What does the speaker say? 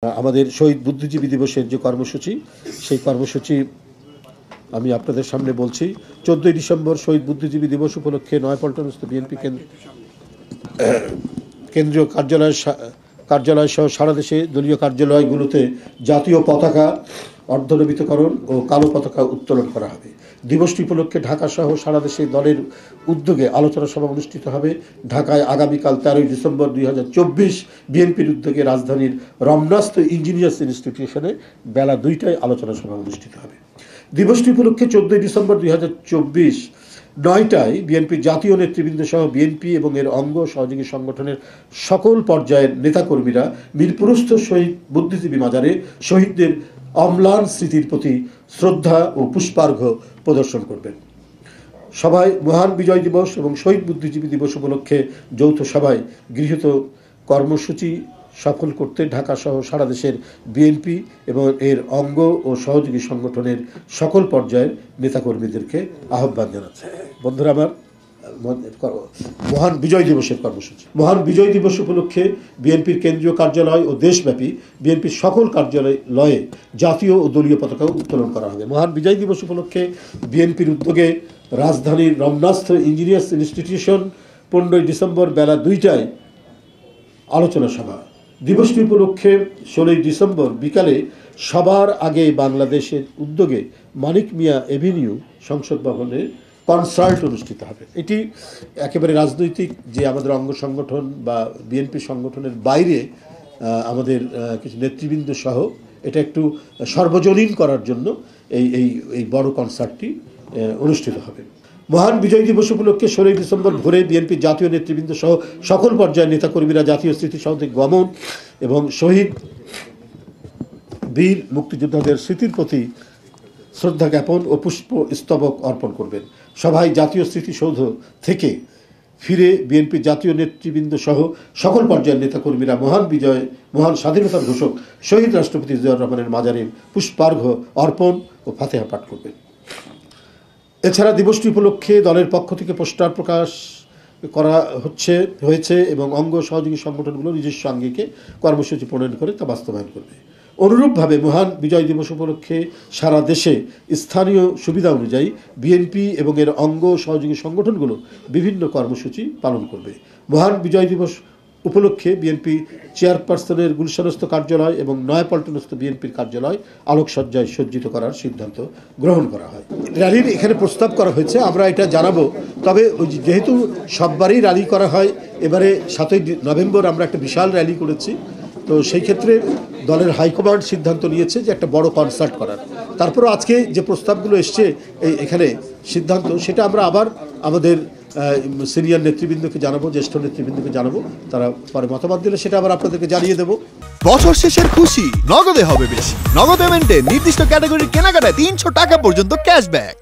আমাদের শহীদ বুদ্ধিজীবী দিবসের যে কর্মসূচি সেই কর্মসূচি আমি আপনাদের সামনে বলছি। 14ই ডিসেম্বর শহীদ বুদ্ধিজীবী দিবস উপলক্ষে নয়াপল্টনস্থ বিএনপি কেন্দ্রীয় কার্যালয় সহ সারা দেশে দলীয় কার্যালয়গুলোতে জাতীয় পতাকা অর্ধনমিতকরণ ও কালো পতাকা উত্তোলন করা হবে। দিবসটি উপলক্ষে ঢাকা সহ সারা দেশে দলের উদ্যোগে আলোচনা সভা অনুষ্ঠিত হবে। ঢাকায় আগামীকাল 13ই ডিসেম্বর 2024 বিএনপির উদ্যোগে রাজধানীর রমনাস্থ ইঞ্জিনিয়ার্স ইনস্টিটিউশনে বেলা 2টায় আলোচনা সভা অনুষ্ঠিত হবে। দিবসটি উপলক্ষে 14ই ডিসেম্বর 2024 9টায় বিএনপির জাতীয় নেতৃবৃন্দ সহ বিএনপি এবং এর অঙ্গ সহযোগী সংগঠনের সকল পর্যায়ের নেতাকর্মীরা মিরপুরস্থ শহীদ বুদ্ধিজীবী মাজারে শহীদদের অম্লান স্মৃতির প্রতি শ্রদ্ধা ও পুষ্পার্ঘ্য প্রদর্শন করবেন। সভায় মহান বিজয় দিবস এবং শহীদ বুদ্ধিজীবী দিবস উপলক্ষে যৌথ সভায় গৃহীত কর্মসূচি সফল করতে ঢাকা সহ সারা দেশের বিএনপি এবং এর অঙ্গ ও সহযোগী সংগঠনের সকল পর্যায়ের নেতাকর্মীদেরকে আহ্বান জানাচ্ছে। বন্ধুরা আমার, মহান বিজয় দিবসের কর্মসূচি। মহান বিজয় দিবস উপলক্ষে বিএনপির কেন্দ্রীয় কার্যালয় ও দেশব্যাপী বিএনপির সকল কার্যালয়ে জাতীয় ও দলীয় পতাকা উত্তোলন করা হবে। মহান বিজয় দিবস উপলক্ষে বিএনপির উদ্যোগে রাজধানীর রমনাস্থ ইঞ্জিনিয়ার্স ইনস্টিটিউশন 15ই ডিসেম্বর বেলা 2টায় আলোচনা সভা। দিবসটি উপলক্ষে 16ই ডিসেম্বর বিকালে সবার আগে বাংলাদেশের উদ্যোগে মানিক মিয়া এভিনিউ সংসদ ভবনে কনসার্ট অনুষ্ঠিত হবে। এটি একেবারে রাজনৈতিক যে আমাদের অঙ্গ সংগঠন বা বিএনপি সংগঠনের বাইরে আমাদের কিছু নেতৃবৃন্দ সহ এটা একটু সর্বজনীন করার জন্য এই বড় কনসার্টটি অনুষ্ঠিত হবে। মহান বিজয় দিবস উপলক্ষে 16ই ডিসেম্বর ভোরে বিএনপির জাতীয় নেতৃবৃন্দ সহ সকল পর্যায়ের নেতাকর্মীরা জাতীয় স্মৃতিসৌধে গমন এবং শহীদ বীর মুক্তিযোদ্ধাদের স্মৃতির প্রতি শ্রদ্ধা জ্ঞাপন ও পুষ্পস্তবক অর্পণ করবেন। সভায় জাতীয় স্মৃতিসৌধ থেকে ফিরে বিএনপির জাতীয় নেতৃবৃন্দ সহ সকল পর্যায়ের নেতাকর্মীরা মহান স্বাধীনতার ঘোষক শহীদ রাষ্ট্রপতি জিয়াউর রহমানের মাজারে পুষ্পার্ঘ্য অর্পণ ও ফাতেহা পাঠ করবেন। এছাড়া দিবসটি উপলক্ষে দলের পক্ষ থেকে পোস্টার প্রকাশ করা হয়েছে এবং অঙ্গ সহযোগী সংগঠনগুলো নিজস্ব আঙ্গিকে কর্মসূচি প্রণয়ন করে তা বাস্তবায়ন করবে। অনুরূপভাবে মহান বিজয় দিবস উপলক্ষে সারা দেশে স্থানীয় সুবিধা অনুযায়ী বিএনপি এবং এর অঙ্গ সহযোগী সংগঠনগুলো বিভিন্ন কর্মসূচি পালন করবে। মহান বিজয় দিবস উপলক্ষে বিএনপি চেয়ারপারসনের গুলশানস্থ কার্যালয় এবং নয়াপল্টনস্থ বিএনপির কার্যালয় আলোকসজ্জায় সজ্জিত করার সিদ্ধান্ত গ্রহণ করা হয়। র্যালির এখানে প্রস্তাব করা হয়েছে, আমরা এটা জানাবো। তবে যেহেতু সববারই র্যালি করা হয়, এবারে 7ই নভেম্বর আমরা একটা বিশাল র্যালি করেছি, তো সেই ক্ষেত্রে দলের হাইকমান্ড সিদ্ধান্ত নিয়েছে যে একটা বড় কনসার্ট করার। তারপরও আজকে যে প্রস্তাবগুলো এসছে এখানে সিদ্ধান্ত, সেটা আমরা আবার আমাদের সিনিয়র নেতৃবৃন্দকে জানাবো, জ্যেষ্ঠ নেতৃবৃন্দকে জানাবো। তারা পরে মতামত দিলে সেটা আবার আপনাদেরকে জানিয়ে দেবো। বছর শেষের খুশি নগদে হবে বেশি। নগদ পেমেন্টে নির্দিষ্ট ক্যাটাগরির কেনাকাটায় 300 টাকা পর্যন্ত ক্যাশব্যাক।